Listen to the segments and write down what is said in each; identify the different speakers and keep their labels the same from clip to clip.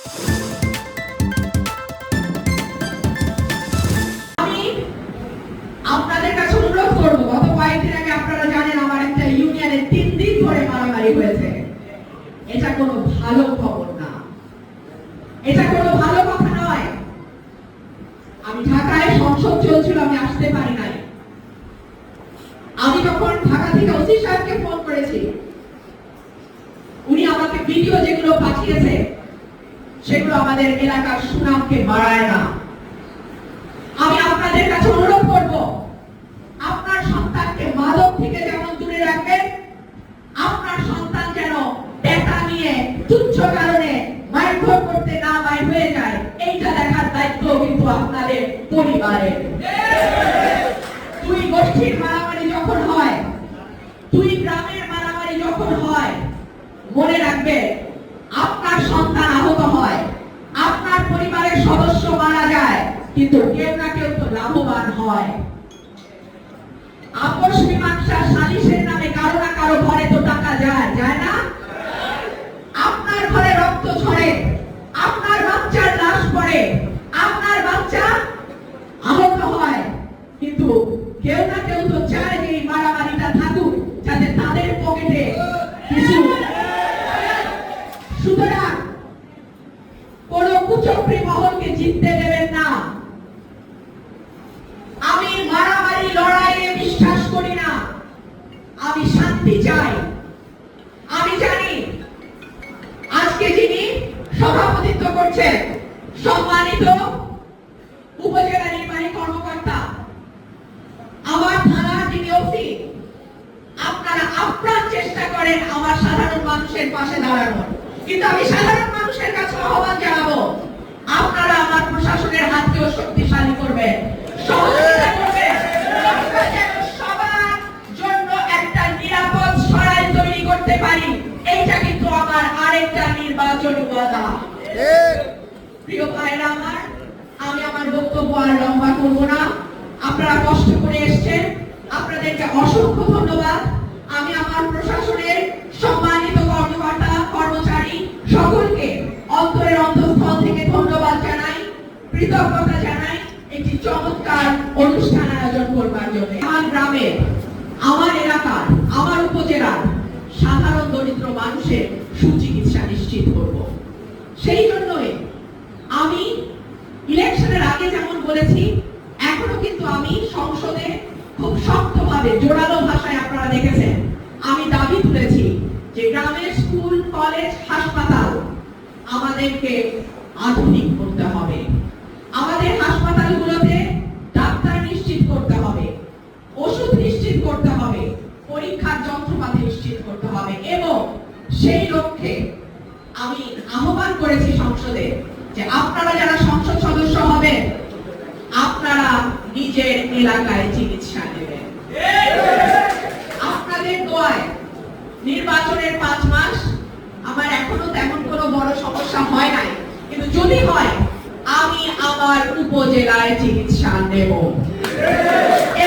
Speaker 1: আমি আপনাদের কাছে অনুরোধ করব, গত কয়েকদিন আগে আপনারা জানেন আমার একটা ইউনিয়নে 3 দিন ধরে মারামারি হয়েছে। এটা কোনো ভালো খবর না, এটা কোনো ভালো কথা নয়। আমি ঢাকায় সংসদ চলছিল, আমি আসতে পারি নাই। আমি যখন ঢাকা থেকে ওসি সাহেবকে ফোন করেছি, উনি আমাকে ভিডিও যেগুলো পাঠিয়েছে সেগুলো আমাদের এলাকার সুনামকে বাড়ায় না। আমি আপনাদের কাছে অনুরোধ করব, আপনার সন্তানকে মাদক থেকে যেমন দূরে রাখবেন, আপনার সন্তান যেন টাকা নিয়ে তুচ্ছ কারণে মারধর করতে না বাইর হয়ে যায়, এইটা দেখার দায়িত্ব কিন্তু আপনাদের পরিবারের। দুই গোষ্ঠীর মারামারি যখন হয়, দুই গ্রামের মারামারি যখন হয়, মনে রাখবেন আপনার সন্তান আহত হয়, আপনার পরিবারের সদস্য মারা যায়, কিন্তু কেউ না কেউ তো লাভবান হয়। আপোষ মীমাংসা সালিশের নামে কারো না কারো ঘরে তো টাকা যায়, যায় না? আপনার ঘরে রক্ত ঝরে, আপনার বাচ্চার লাশ পড়ে, আপনার বাচ্চা আহত হয়, কিন্তু কেউ না কেউ তো চায় যে এই মারামারিটা থাকুক, যাতে তাদের পকেটে কিছু। সুতরাং কোন কুচক্রী মহলকে জিততে দেবেন না। আমি মারামারি লড়াইয়ে বিশ্বাস করি না, আমি শান্তি চাই। আমি জানি আজকে যিনি সভাপতিত্ব করছেন সম্মানিত উপজেলা নির্বাহী কর্মকর্তা, আমার থানার যিনি ওসি, আপনারা আপ্রাণ চেষ্টা করেন আমার সাধারণ মানুষের পাশে দাঁড়ানোর, কিন্তু আমি সাধারণ মানুষের কাছে আহ্বান জানাবো, আপনারা আমার প্রশাসনের হাতকেও শক্তিশালী করবেন, সহযোগিতা করবেন, সবার জন্য একটা নিরাপদ সরাই তৈরি করতে পারি। এইটা কিন্তু আমার আরেকটা নির্বাচনী ওয়াদা। প্রিয় ভাইরা আমার, আমি আমার বক্তব্য আর লম্বা করব না। আপনারা কষ্ট করে এসেছেন, আপনাদেরকে অসংখ্য ধন্যবাদ। আমি আমার প্রশাসনের সম্মানিত কর্মকর্তা কর্মচারী সকলকে অন্তরের অন্তঃস্থল থেকে ধন্যবাদ জানাই, কৃতজ্ঞতা জানাই একটি চমৎকার অনুষ্ঠান আয়োজন করবার জন্য। আমার গ্রামের, আমার এলাকার, আমার উপজেলার সাধারণ দরিদ্র মানুষের সুচিকিৎসা নিশ্চিত করব। সেই জন্যই আমি ইলেকশনের আগে যেমন বলেছি, এখনো কিন্তু আমি সংসদে খুব শক্তভাবে জোরালো ভাষায় আপনারা দেখেছেন আমি দাবি তুলেছি যে গ্রামের স্কুল, কলেজ, হাসপাতাল আমাদেরকে আধুনিক করতে হবে। আমাদের হাসপাতালগুলোতে ডাক্তার নিশ্চিত করতে হবে, ওষুধ নিশ্চিত করতে হবে, পরীক্ষার যন্ত্রপাতি নিশ্চিত করতে হবে, এবং সেই লক্ষ্যে আমি আহ্বান করেছি সংসদে যে আপনারা যারা সংসদ সদস্য হবেন, আপনারা নিজের এলাকায় চিকিৎসা নেবেন। আপনাদের দোয়ায় নির্বাচনের 5 মাস আমার এখনো তেমন কোনো বড় সমস্যা হয় নাই, কিন্তু যদি হয় আমি আমার উপজেলায় চিকিৎসা নেব,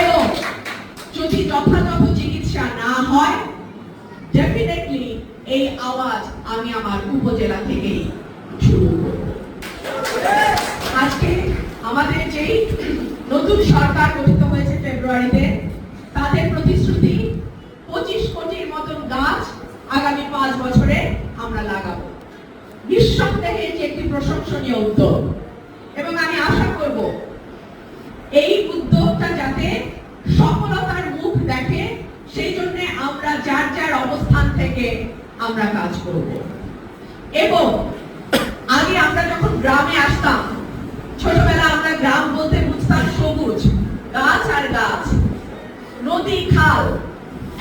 Speaker 1: এবং যদি যথাযথ চিকিৎসা না হয় ডেফিনেটলি এই আওয়াজ আমি আমার উপজেলা থেকেই শুরু করব। আজকে আমাদের যেই নতুন সরকার গঠিত হয়েছে ফেব্রুয়ারিতে, তাদের প্রতিশ্রুতি 25 কোটির মতন গাছ আগামী 5 বছরে আমরা লাগাবো। নিঃসন্দেহে এটি একটি প্রশংসনীয় উদ্যোগ, এবং আমি আশা করব এই উদ্যোগটা যাতে সফলতার মুখ দেখে, সেই জন্য আমরা যার যার অবস্থান থেকে আমরা কাজ করব। এবং আগে আমরা যখন গ্রামে আসতাম, ছোটবেলা আমরা গ্রাম বলতে বুঝতাম সবুজ, গাছ আর গাছ, নদী, খাল।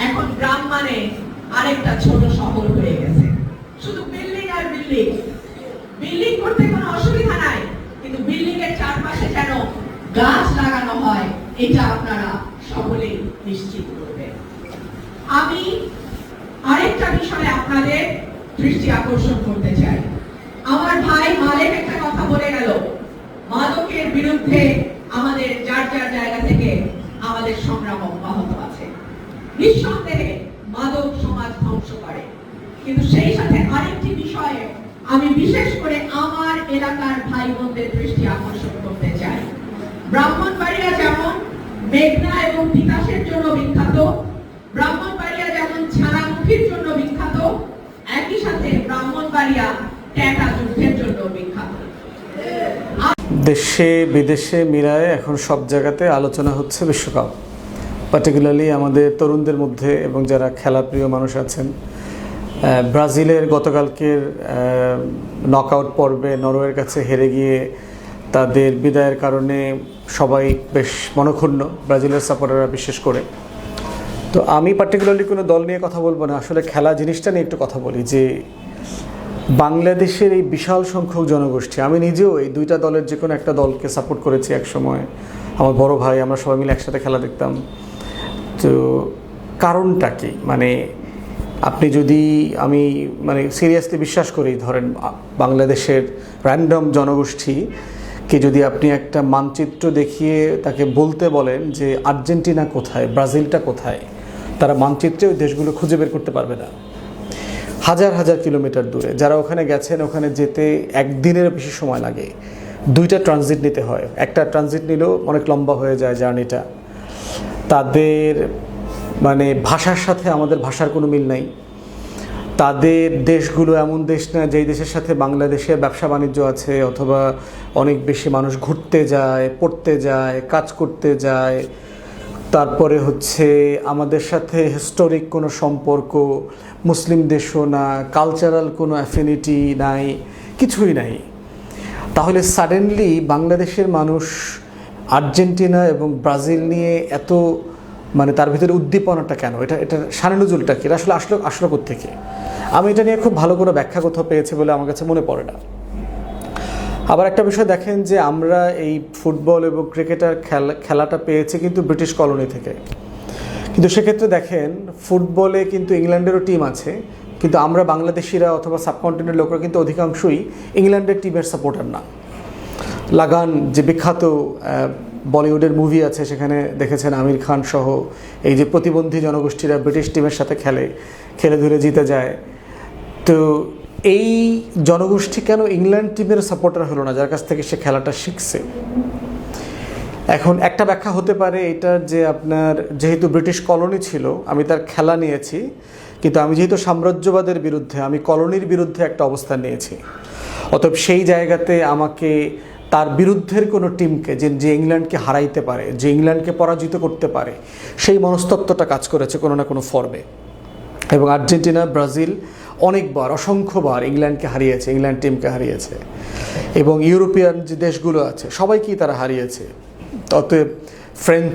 Speaker 1: এখন গ্রাম মানে আরেকটা ছোট শহর হয়ে গেছে, শুধু বিল্ডিং আর বিল্ডিং। বিল্ডিং করতে কোনো অসুবিধা নাই, কিন্তু বিল্ডিং এর চারপাশে যেন গাছ লাগানো হয়, এটা আপনারা সকলেই নিশ্চিত করবেন। আমি আরেকটা বিষয়ে আপনাদের দৃষ্টি আকর্ষণ করতে চাই। আমার ভাই মালিক একটা কথা বলে গেল, মাদকের বিরুদ্ধে আমাদের যার যার জায়গা থেকে আমাদের সংগ্রাম অব্যাহত আছে। নিঃসন্দেহে মাদক সমাজ ধ্বংস করে, কিন্তু সেই সাথে আরেকটি বিষয়ে আমি বিশেষ করে আমার যেমন তিতাসের জন্য বিখ্যাত, ব্রাহ্মণবাড়িয়া যেমন ছানামুখীর জন্য বিখ্যাত, একই সাথে ব্রাহ্মণবাড়িয়া ট্যাটা যুদ্ধের জন্য বিখ্যাত।
Speaker 2: দেশে বিদেশে মিলায় এখন সব জায়গাতে আলোচনা হচ্ছে বিশ্বকাপ, পার্টিকুলারলি আমাদের তরুণদের মধ্যে এবং যারা খেলাপ্রিয় মানুষ আছেন। ব্রাজিলের গতকালকের নকআউট পর্বে নরওয়ের কাছে হেরে গিয়ে তাদের বিদায়ের কারণে সবাই বেশ মনক্ষুণ্ণ, ব্রাজিলের সাপোর্টাররা বিশেষ করে। তো আমি পার্টিকুলারলি কোনো দল নিয়ে কথা বলবো না, আসলে খেলা জিনিসটা নিয়ে একটু কথা বলি। যে বাংলাদেশের এই বিশাল সংখ্যক জনগোষ্ঠী, আমি নিজেও এই দুইটা দলের যে কোনো একটা দলকে সাপোর্ট করেছি এক সময়, আমার বড় ভাই, আমরা সবাই মিলে একসাথে খেলা দেখতাম। তো কারণটা কি, মানে আপনি যদি, আমি মানে সিরিয়াসলি বিশ্বাস করি, ধরেন বাংলাদেশের র্যান্ডম জনগোষ্ঠীকে যদি আপনি একটা মানচিত্র দেখিয়ে তাকে বলতে বলেন যে আর্জেন্টিনা কোথায়, ব্রাজিলটা কোথায়, তারা মানচিত্রে ওই দেশগুলো খুঁজে বের করতে পারবে না। হাজার হাজার কিলোমিটার দূরে, যারা ওখানে গেছেন ওখানে যেতে একদিনের বেশি সময় লাগে, দুইটা ট্রানজিট নিতে হয়, একটা ট্রানজিট নিলেও অনেক লম্বা হয়ে যায় জার্নিটা। তাদের মানে ভাষার সাথে আমাদের ভাষার কোনো মিল নাই। তাদের দেশগুলো এমন দেশ না যেই দেশের সাথে বাংলাদেশের ব্যবসা বাণিজ্য আছে, অথবা অনেক বেশি মানুষ ঘুরতে যায়, পড়তে যায়, কাজ করতে যায়। তারপরে হচ্ছে আমাদের সাথে হিস্টোরিক কোনো সম্পর্ক, মুসলিম দেশও না, কালচারাল কোনো অ্যাফিনিটি নাই, কিছুই নাই। তাহলে সাডেনলি বাংলাদেশের মানুষ আর্জেন্টিনা এবং ব্রাজিল নিয়ে এত মানে তার ভিতরে উদ্দীপনাটা কেন, এটা সানেনুজুলটা কি, এটা আসলে কোত্থেকে? আমি এটা নিয়ে খুব ভালো করে ব্যাখ্যা কোথাও পেয়েছি বলে আমার কাছে মনে পড়ে না। আবার একটা বিষয় দেখেন যে আমরা এই ফুটবল এবং ক্রিকেটার খেলাটা পেয়েছি কিন্তু ব্রিটিশ কলোনি থেকে। কিন্তু সেক্ষেত্রে দেখেন ফুটবলে কিন্তু ইংল্যান্ডেরও টিম আছে, কিন্তু আমরা বাংলাদেশিরা অথবা সাবকন্টিনেন্টের লোকরা কিন্তু অধিকাংশই ইংল্যান্ডের টিমের সাপোর্টার না। লাগান যে বিখ্যাত বলিউডের মুভি আছে, সেখানে দেখেছেন আমির খান সহ এই যে প্রতিবন্ধী জনগোষ্ঠীরা ব্রিটিশ টিমের সাথে খেলে ধরে জিতে যায়। তো এই জনগোষ্ঠী কেন ইংল্যান্ড টিমের সাপোর্টার হলো না, যার কাছ থেকে সে খেলাটা শিখছে? এখন একটা ব্যাখ্যা হতে পারে এটার যে আপনার যেহেতু ব্রিটিশ কলোনি ছিল, আমি তার খেলা নিয়েছি, কিন্তু আমি যেহেতু সাম্রাজ্যবাদের বিরুদ্ধে, আমি কলোনির বিরুদ্ধে একটা অবস্থান নিয়েছি, অতএব সেই জায়গাতে আমাকে তার বিরুদ্ধের কোনো টিমকে যে ইংল্যান্ডকে হারাইতে পারে, যে ইংল্যান্ডকে পরাজিত করতে পারে, সেই মনস্তত্ত্বটা কাজ করেছে কোনো না কোনো ফর্মে। এবং আর্জেন্টিনা, ব্রাজিল অনেকবার, অসংখ্যবার ইংল্যান্ডকে হারিয়েছে, ইংল্যান্ড টিমকে হারিয়েছে, এবং ইউরোপিয়ান যে দেশগুলো আছে সবাইকেই তারা হারিয়েছে। অতএব ফ্রেঞ্চ